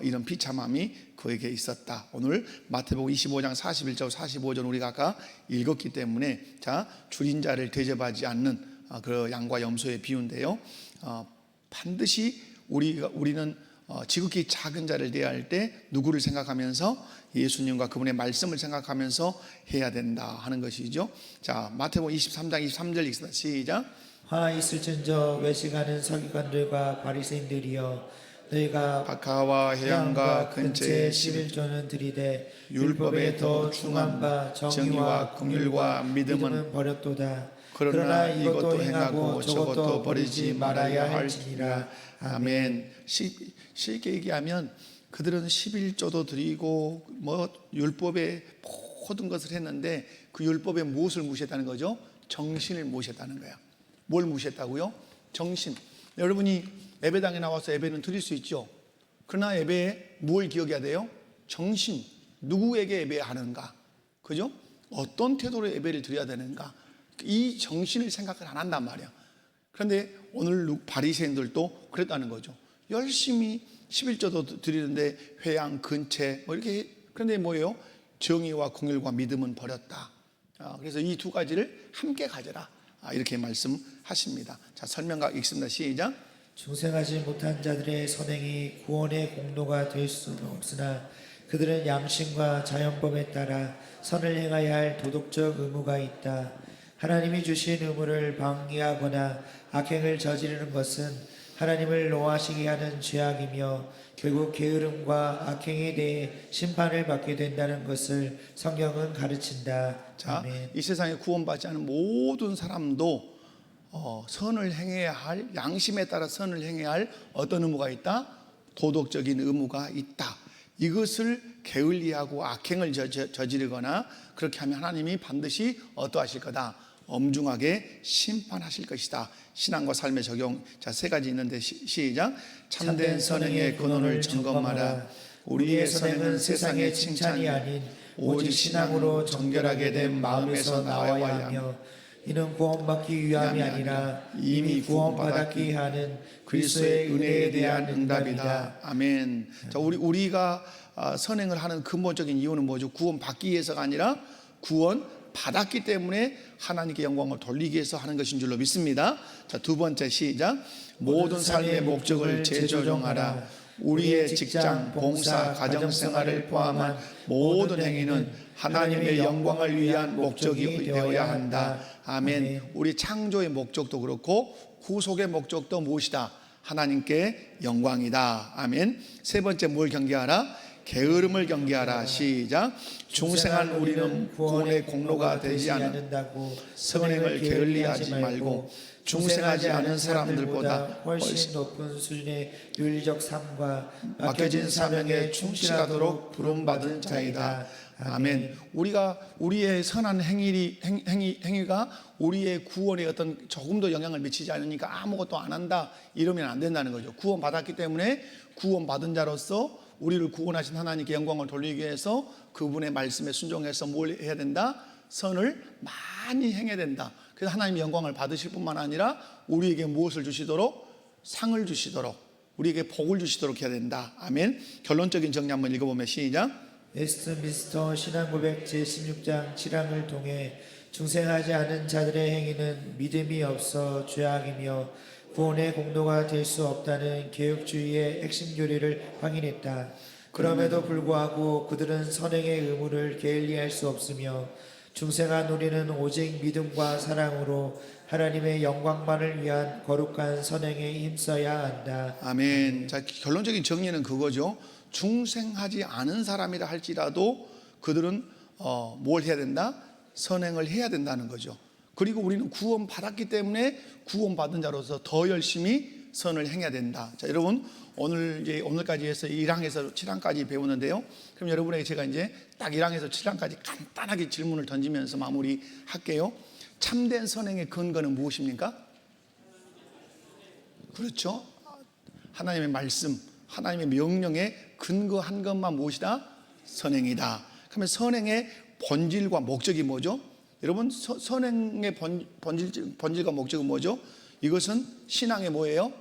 이런 비참함이 그에게 있었다. 오늘 마태복음 25장 41절 45절 우리가 아까 읽었기 때문에, 자, 줄인 자를 대접하지 않는 그 양과 염소의 비유인데요. 반드시 우리는 지극히 작은 자를 대할 때 누구를 생각하면서? 예수님과 그분의 말씀을 생각하면서 해야 된다 하는 것이죠. 자, 마태복음 23장 23절 읽습니다. 시작. 화 있을진저 외식하는 서기관들과 바리새인들이여, 너희가 박하와 해양과 근처에 11조는 들이되 율법에 더 중한 바 정의와 긍휼과 믿음은 버렸도다. 그러나 이것도 행하고 저것도 버리지 말아야 할지니라. 아멘. 쉽게 얘기하면 그들은 11조도 드리고 율법의 모든 것을 했는데 그 율법의 무엇을 무시했다는 거죠? 정신을 무시했다는 거야. 뭘 무시했다고요? 정신. 여러분이 예배당에 나와서 예배는 드릴 수 있죠. 그러나 예배에 뭘 기억해야 돼요? 정신. 누구에게 예배하는가? 그죠? 어떤 태도로 예배를 드려야 되는가? 이 정신을 생각을 안 한단 말이야. 그런데 오늘 바리새인들도 그랬다는 거죠. 열심히 11조도 드리는데 회양, 근체 이렇게, 그런데 뭐예요? 정의와 긍휼과 믿음은 버렸다. 그래서 이 두 가지를 함께 가져라. 이렇게 말씀하십니다. 자, 설명각 읽습니다. 시작. 중생하지 못한 자들의 선행이 구원의 공로가 될 수는 없으나 그들은 양심과 자연법에 따라 선을 행해야 할 도덕적 의무가 있다. 하나님이 주신 의무를 방해하거나 악행을 저지르는 것은 하나님을 노하시게 하는 죄악이며 결국 게으름과 악행에 대해 심판을 받게 된다는 것을 성경은 가르친다. 자, 아멘. 이 세상에 구원받지 않은 모든 사람도 선을 행해야 할, 양심에 따라 선을 행해야 할 어떤 의무가 있다? 도덕적인 의무가 있다. 이것을 게을리하고 악행을 저지르거나 그렇게 하면 하나님이 반드시 어떠하실 거다? 엄중하게 심판하실 것이다. 신앙과 삶의 적용. 자, 세 가지 있는데 시작. 참된 선행의 근원을 점검하라. 우리의 선행은 세상의 칭찬이 아닌 오직 신앙으로 정결하게 된 마음에서 나와야 하며, 이는 구원받기 위함이 아니라 이미 구원받았기 하는 그리스도의 은혜에 대한 응답이다. 아멘. 자, 우리가 선행을 하는 근본적인 이유는 뭐죠? 구원받기 위해서가 아니라 구원받았기 때문에 하나님께 영광을 돌리기 위해서 하는 것인 줄로 믿습니다. 자, 두 번째 시작. 모든 삶의 목적을 재조정하라. 우리의 직장, 봉사, 가정생활을 포함한 모든 행위는 하나님의 영광을 위한 목적이 되어야 한다. 아멘. 우리 창조의 목적도 그렇고 구속의 목적도 무엇이다? 하나님께 영광이다. 아멘. 세 번째 뭘 경계하라? 게으름을 경계하라. 시작. 중생한 우리는 구원의 공로가 되지 않는다고 선행을 게을리하지 말고 중생하지 않은 사람들보다 훨씬 높은 수준의 윤리적 삶과 맡겨진 사명에 충실하도록 부름받은 자이다. 아멘. 우리의 선한 행위가 우리의 구원에 어떤 조금도 영향을 미치지 않으니까 아무것도 안 한다 이러면 안 된다는 거죠. 구원받았기 때문에 구원받은 자로서 우리를 구원하신 하나님께 영광을 돌리기 위해서 그분의 말씀에 순종해서 뭘 해야 된다? 선을 많이 행해야 된다. 그래서 하나님의 영광을 받으실 뿐만 아니라 우리에게 무엇을 주시도록? 상을 주시도록, 우리에게 복을 주시도록 해야 된다. 아멘. 결론적인 정리 한번 읽어보면 시작. 웨스트민스터 신앙고백 제16장 7항을 통해 중생하지 않은 자들의 행위는 믿음이 없어 죄악이며 구원의 공로가 될 수 없다는 개혁주의의 핵심 교리를 확인했다. 그럼에도 불구하고 그들은 선행의 의무를 게을리할 수 없으며 중생한 우리는 오직 믿음과 사랑으로 하나님의 영광만을 위한 거룩한 선행에 힘써야 한다. 아멘. 자, 결론적인 정리는 그거죠. 중생하지 않은 사람이라 할지라도 그들은 뭘 해야 된다? 선행을 해야 된다는 거죠. 그리고 우리는 구원 받았기 때문에 구원 받은 자로서 더 열심히 선을 행해야 된다. 자, 여러분 오늘까지 해서 1항에서 7항까지 배우는데요. 그럼 여러분에게 제가 이제 딱 1항에서 7항까지 간단하게 질문을 던지면서 마무리할게요. 참된 선행의 근거는 무엇입니까? 그렇죠. 하나님의 말씀, 하나님의 명령에 근거한 것만 무엇이다? 선행이다. 그러면 선행의 본질과 목적이 뭐죠? 여러분 선행의 본질과 목적은 뭐죠? 이것은 신앙의 뭐예요?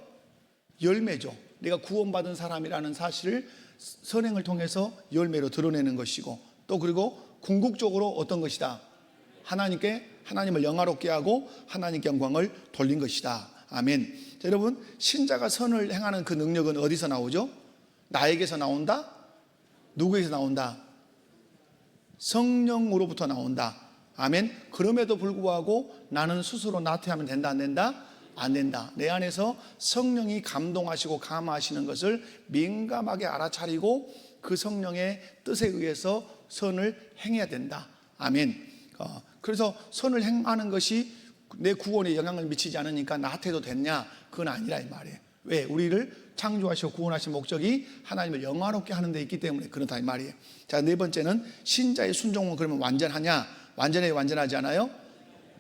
열매죠. 내가 구원받은 사람이라는 사실을 선행을 통해서 열매로 드러내는 것이고, 또 그리고 궁극적으로 어떤 것이다? 하나님을 영화롭게 하고 하나님께 영광을 돌린 것이다. 아멘. 자, 여러분 신자가 선을 행하는 그 능력은 어디서 나오죠? 나에게서 나온다? 누구에게서 나온다? 성령으로부터 나온다. 아멘. 그럼에도 불구하고 나는 스스로 나태하면 된다 안 된다? 안 된다. 내 안에서 성령이 감동하시고 감화하시는 것을 민감하게 알아차리고 그 성령의 뜻에 의해서 선을 행해야 된다. 아멘. 그래서 선을 행하는 것이 내 구원에 영향을 미치지 않으니까 나한테도 됐냐? 그건 아니라 이 말이에요. 왜? 우리를 창조하시고 구원하신 목적이 하나님을 영화롭게 하는 데 있기 때문에 그렇다 이 말이에요. 자, 네 번째는 신자의 순종은 그러면 완전하냐? 완전하지 않아요?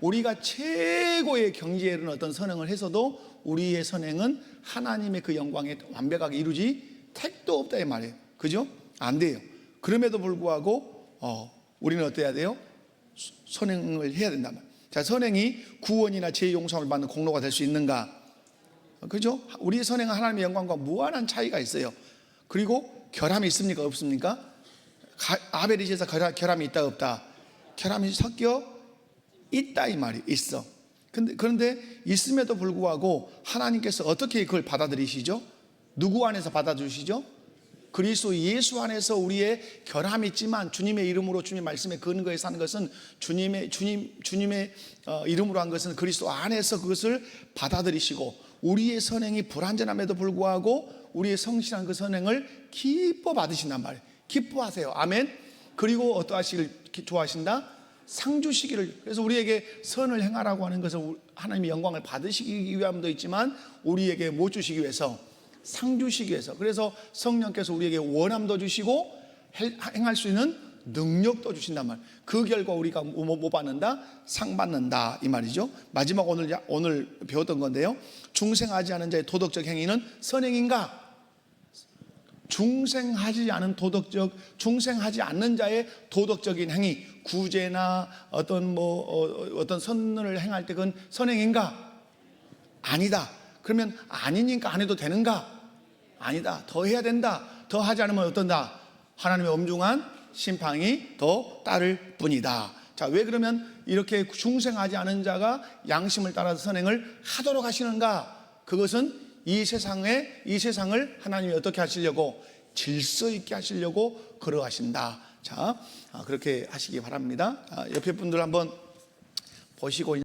우리가 최고의 경지에 이르는 어떤 선행을 해서도 우리의 선행은 하나님의 그 영광에 완벽하게 이루지 택도 없다 이 말이에요. 그죠? 안 돼요. 그럼에도 불구하고 우리는 어때야 돼요? 선행을 해야 된단 말이에요. 자, 선행이 구원이나 죄 용서를 받는 공로가 될 수 있는가? 그죠? 우리의 선행은 하나님의 영광과 무한한 차이가 있어요. 그리고 결함이 있습니까? 없습니까? 아벨이 제사 결함이 있다 없다? 결함이 섞여 있다 이 말이 있어. 그런데 있음에도 불구하고 하나님께서 어떻게 그걸 받아들이시죠? 누구 안에서 받아주시죠? 그리스도 예수 안에서 우리의 결함이 있지만 주님의 이름으로 주님의 말씀에 근거해서 하는 것은 주님의 이름으로 한 것은 그리스도 안에서 그것을 받아들이시고 우리의 선행이 불완전함에도 불구하고 우리의 성실한 그 선행을 기뻐 받으신단 말이에요. 기뻐하세요. 아멘. 그리고 어떠하시길 좋아하신다? 상 주시기를. 그래서 우리에게 선을 행하라고 하는 것은 하나님의 영광을 받으시기 위함도 있지만 우리에게 못 주시기 위해서 상 주시기 위해서. 그래서 성령께서 우리에게 원함도 주시고 행할 수 있는 능력도 주신단 말이에요. 그 결과 우리가 뭐 받는다? 상 받는다 이 말이죠. 마지막 오늘 배웠던 건데요. 중생하지 않은 자의 도덕적 행위는 선행인가? 중생하지 않는 자의 도덕적인 행위, 구제나 어떤 선을 행할 때 그건 선행인가? 아니다. 그러면 아니니까 안 해도 되는가? 아니다. 더 해야 된다. 더 하지 않으면 어떤다? 하나님의 엄중한 심판이 더 따를 뿐이다. 자, 왜 그러면 이렇게 중생하지 않은 자가 양심을 따라서 선행을 하도록 하시는가? 그것은 이 세상을 하나님이 어떻게 하시려고? 질서 있게 하시려고 그러하신다. 자, 그렇게 하시기 바랍니다. 옆에 분들 한번 보시고